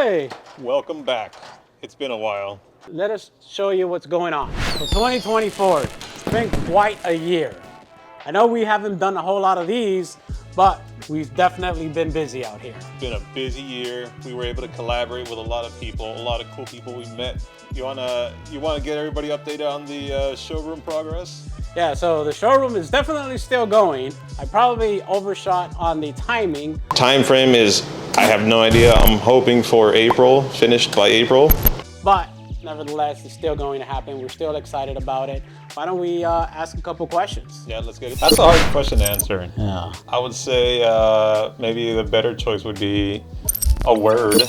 Hey, Welcome back. It's been a while. let us show you what's going on. For 2024, it's been quite a year. I know we haven't done a whole lot of these, but we've definitely been busy out here. It's been a busy year. We were able to collaborate with a lot of people, a lot of cool people we met. You wanna get everybody updated on the showroom progress? Yeah, so the showroom is definitely still going. I probably overshot on the timing. Time frame is, I have no idea. I'm hoping for April, finished by April. But nevertheless, it's still going to happen. We're still excited about it. Why don't we ask a couple questions? Yeah, let's get it. That's a hard question to answer. Yeah. I would say maybe the better choice would be a word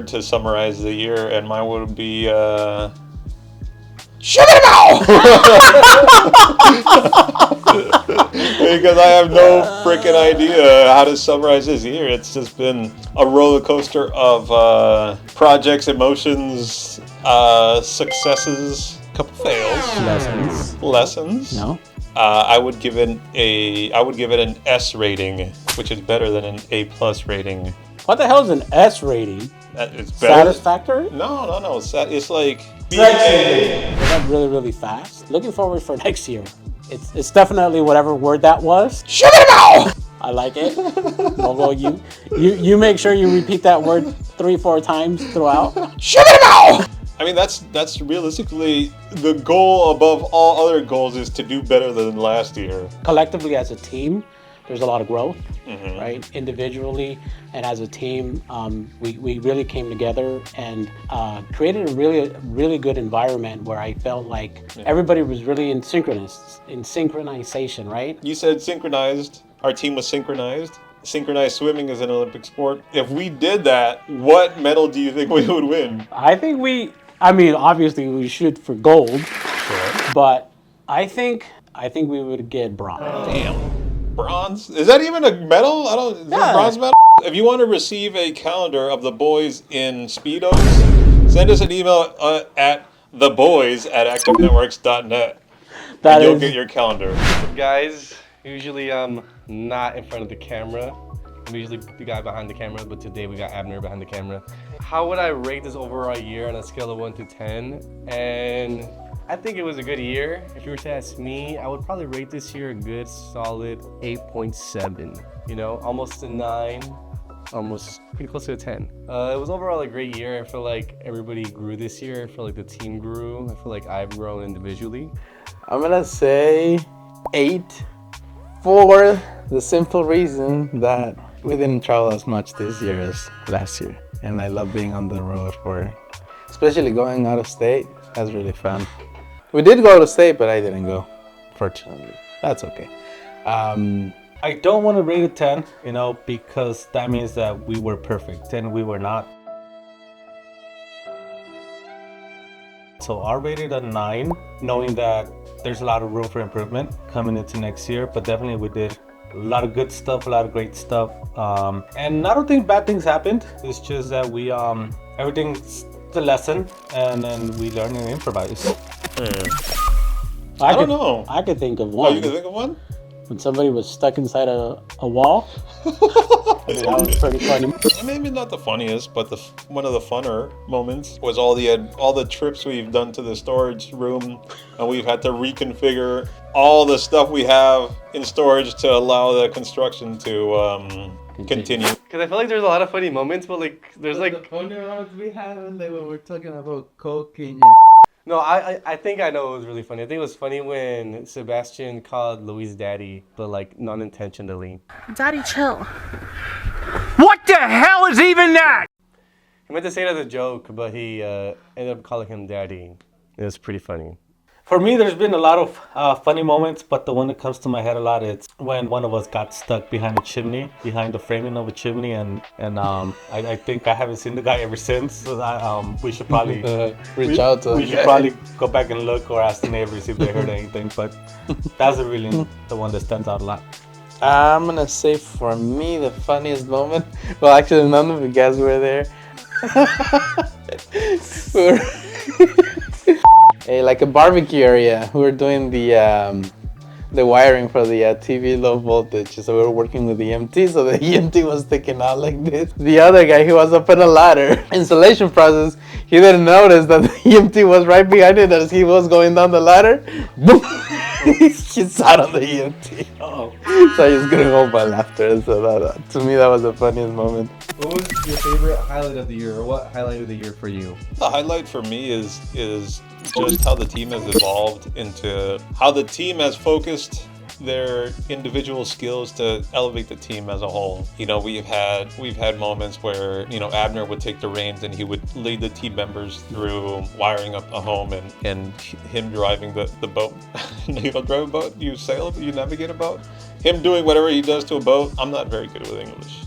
to summarize the year, and mine would be shut it out! Because I have no freaking idea how to summarize this year. It's just been a roller coaster of projects, emotions, successes, a couple fails, lessons. No. I would give it an S rating, which is better than an A+ rating. What the hell is an S rating? It's better. Satisfactory? No. It's like Is that really, really fast? Looking forward for next year. It's definitely whatever word that was. shut it out. I like it. Although you make sure you repeat that word 3-4 times throughout. Shut it out. I mean, that's realistically the goal above all other goals is to do better than last year. Collectively as a team, there's a lot of growth, right? Individually and as a team, we really came together and created a really good environment where I felt like everybody was really in synchronization, right? You said synchronized. Our team was synchronized. Synchronized swimming is an Olympic sport. If we did that, what medal do you think we would win? I mean, obviously we shoot for gold, Sure. but I think we would get bronze. Damn. Bronze? Is that even a medal? Is that a bronze medal? If you want to receive a calendar of the boys in Speedos, send us an email at theboys@activenetworks.net. And you'll get your calendar. What's up, guys? Usually I'm not in front of the camera. I'm usually the guy behind the camera, but today we got Abner behind the camera. How would I rate this overall year on a scale of 1 to 10? And I think it was a good year. If you were to ask me, I would probably rate this year a good solid 8.7. You know, almost a 9, almost pretty close to a 10. It was overall a great year. I feel like everybody grew this year. I feel like the team grew. I feel like I've grown individually. I'm gonna say 8 for the simple reason that we didn't travel as much this year as last year. And I love being on the road especially going out of state. That's really fun. We did go to state, but I didn't go, fortunately. That's okay. I don't want to rate it 10, because that means that we were perfect and we were not. So I'll rate it a 9, knowing that there's a lot of room for improvement coming into next year, but definitely we did a lot of good stuff, a lot of great stuff. And I don't think bad things happened. It's just that we, everything's a lesson, and then we learn and improvise. I don't know. I could think of Oh, one. you can think of one? When somebody was stuck inside a wall. I mean, that was pretty funny. Maybe not the funniest, but one of the funner moments was all the trips we've done to the storage room, and we've had to reconfigure all the stuff we have in storage to allow the construction to continue. Because I feel like there's a lot of funny moments, but like there's like... The funny ones we have, like when we're talking about coke and No, I think I know it was really funny. I think it was funny when Sebastian called Luis daddy, but like non-intentionally. Daddy, chill. What the hell is even that? He meant to say it as a joke, but he ended up calling him daddy. It was pretty funny. For me, there's been a lot of funny moments, but the one that comes to my head a lot is when one of us got stuck behind a chimney, behind the framing of a chimney, and I think I haven't seen the guy ever since. So we should probably reach out to him. We should probably go back and look or ask the neighbors if they heard anything. But that's really the one that stands out a lot. I'm gonna say for me the funniest moment. Well, actually, none of you guys were there. Like a barbecue area. We were doing the the wiring for the TV low voltage. So we were working with the EMT, so the EMT was sticking out like this. The other guy, he was up in a ladder. Installation process, he didn't notice that the EMT was right behind it as he was going down the ladder. Boom! He sat on the EMT. Oh. So I just couldn't hold my laughter. So that, to me, that was the funniest moment. What was your favorite highlight of the year, or what highlight of the year for you? The highlight for me is just how the team has evolved into how the team has focused their individual skills to elevate the team as a whole. You know, we've had moments where, you know, Abner would take the reins and he would lead the team members through wiring up a home and him driving the boat. You don't drive a boat, you sail, you navigate a boat. Him doing whatever he does to a boat. I'm not very good with English.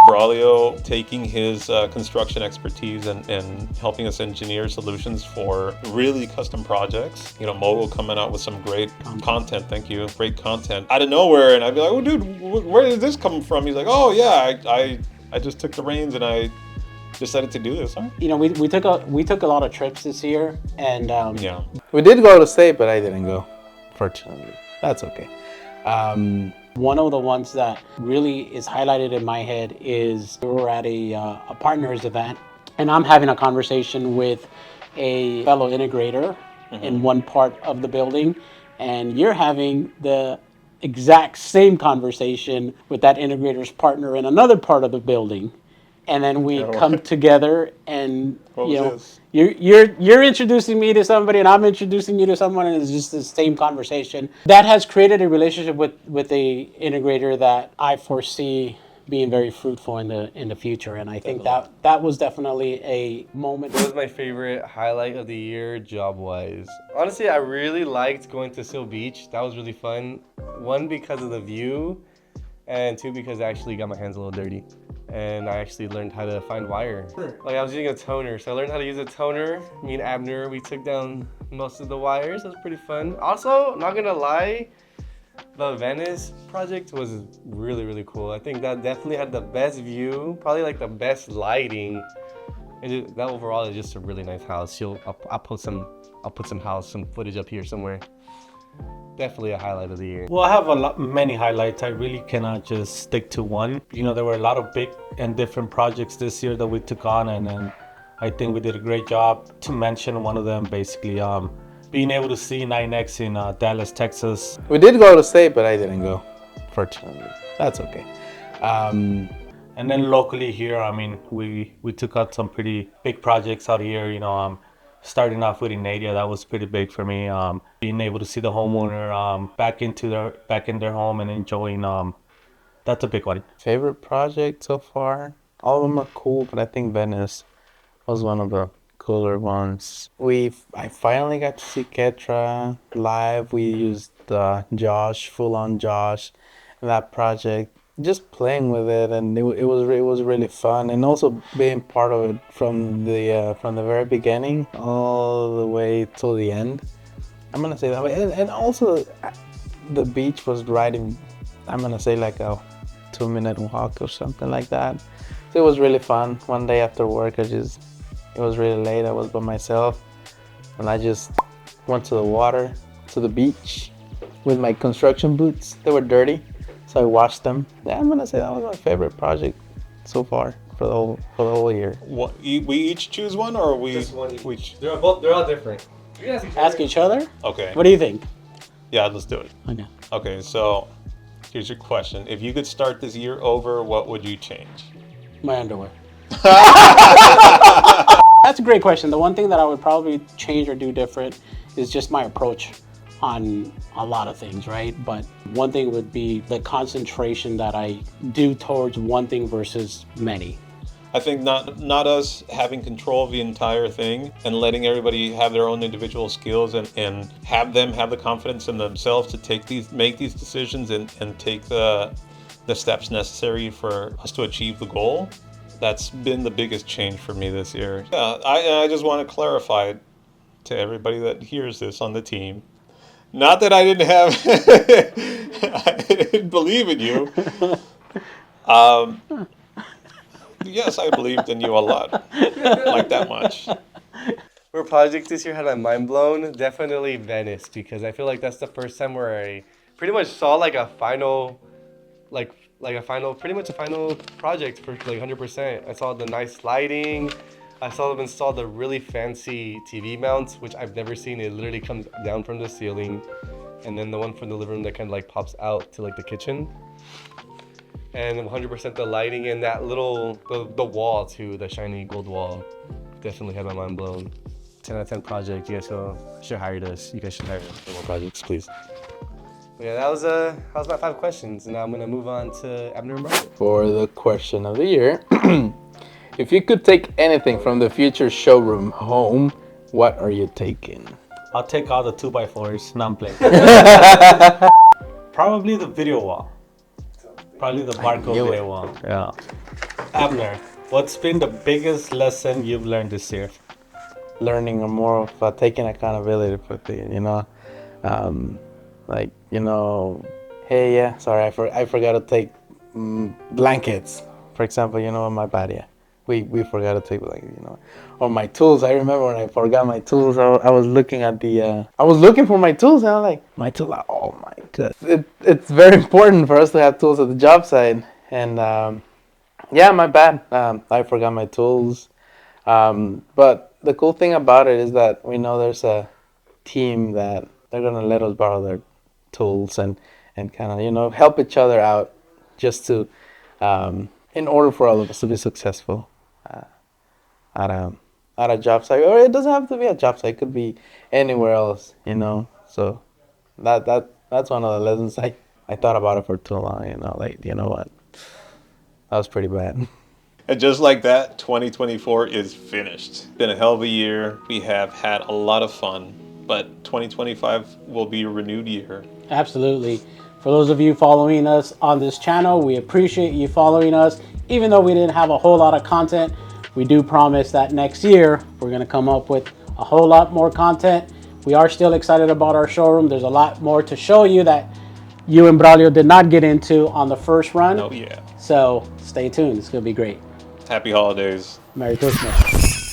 Braulio taking his construction expertise and helping us engineer solutions for really custom projects. You know, Mo coming out with some great content. Thank you. Great content out of nowhere. And I'd be like, oh, dude, where did this come from? He's like, oh, yeah, I just took the reins and I decided to do this. Huh? You know, we took a lot of trips this year, and Yeah. We did go to state, but I didn't go, fortunately. That's okay. One of the ones that really is highlighted in my head is we were at a partners event, and I'm having a conversation with a fellow integrator in one part of the building, and you're having the exact same conversation with that integrator's partner in another part of the building. And then we come together, and What you was know, this? you're introducing me to somebody, and I'm introducing you to someone, and it's just the same conversation. That has created a relationship with the integrator that I foresee being very fruitful in the future. And I think that was definitely a moment. What was my favorite highlight of the year job-wise? Honestly, I really liked going to Seal Beach. That was really fun. One, because of the view, and two, because I actually got my hands a little dirty. And I actually learned how to find wire. Like, I was using a toner, so I learned how to use a toner. Me and Abner, we took down most of the wires. It was pretty fun. Also, not gonna lie, the Venice project was really, really cool. I think that definitely had the best view, probably like the best lighting. That overall is just a really nice house. I'll put some footage up here somewhere. Definitely a highlight of the year. Well, I have many highlights. I really cannot just stick to one. You know, there were a lot of big and different projects this year that we took on, and I think we did a great job. To mention one of them, basically, being able to see 9X in Dallas, Texas. We did go to state, but I didn't go, fortunately. That's okay. And then locally here, I mean, we took out some pretty big projects out here. You know, starting off with Inadia, that was pretty big for me. Being able to see the homeowner back in their home and enjoying, that's a big one. Favorite project so far? All of them are cool, but I think Venice was one of the cooler ones. I finally got to see Ketra live. We used Josh, full-on Josh, in that project. Just playing with it, and it was really fun, and also being part of it from the very beginning all the way till the end. I'm gonna say that way, and also the beach was right in, I'm gonna say like a 2-minute walk or something like that. So it was really fun. One day after work, it was really late. I was by myself, and I just went to the water, to the beach, with my construction boots. They were dirty. So I washed them. Yeah, I'm gonna say that was my favorite project so far for the whole year. What, we each choose one, or we? Just one each. We They're all different. Ask each other. okay. What do you think? Yeah, let's do it. Okay. Okay, so here's your question: if you could start this year over, what would you change? My underwear. That's a great question. The one thing that I would probably change or do different is just my approach on a lot of things, right? But one thing would be the concentration that I do towards one thing versus many. I think not us having control of the entire thing and letting everybody have their own individual skills and have them have the confidence in themselves to make these decisions and take the steps necessary for us to achieve the goal. That's been the biggest change for me this year. Yeah, I just want to clarify to everybody that hears this on the team. Not that I didn't I didn't believe in you. Yes, I believed in you a lot, like that much. For project this year had my mind blown. Definitely Venice, because I feel like that's the first time where I pretty much saw like a final, pretty much a final project for like 100%. I saw the nice lighting. I saw them install the really fancy TV mounts, which I've never seen. It literally comes down from the ceiling, and then the one from the living room that kind of like pops out to like the kitchen. And 100% the lighting and that little the wall too, the shiny gold wall, definitely had my mind blown. 10 out of 10 project. You guys should hire us. You guys should hire us for more projects, please. Yeah, that was my 5 questions, and now I'm gonna move on to Abner and Brian. For the question of the year, if you could take anything from the future showroom home, what are you taking? I'll take all the 2x4s. No, I'm playing. Probably the video wall. Probably the barcode video wall. Yeah. Abner, what's been the biggest lesson you've learned this year? Learning more of taking accountability for things, like, hey, yeah, sorry, I forgot to take blankets, for example, on my bed, we forgot to take blankets, or my tools. I remember when I forgot my tools, I was looking at I was looking for my tools, and I'm like, my tools, oh my god. It's very important for us to have tools at the job site, and yeah, my bad, I forgot my tools, but the cool thing about it is that we know there's a team that they're gonna let us borrow their tools and kind of help each other out, just to in order for all of us to be successful at a job site. Or it doesn't have to be a job site, it could be anywhere else, so that's one of the lessons I thought about it for too long, like, what, that was pretty bad. And just like that, 2024 is finished. It's been a hell of a year. We have had a lot of fun, but 2025 will be a renewed year. Absolutely. For those of you following us on this channel, we appreciate you following us. Even though we didn't have a whole lot of content, we do promise that next year we're going to come up with a whole lot more content. We are still excited about our showroom. There's a lot more to show you that you and Braulio did not get into on the first run. Oh yeah. So stay tuned. It's going to be great. Happy holidays. Merry Christmas.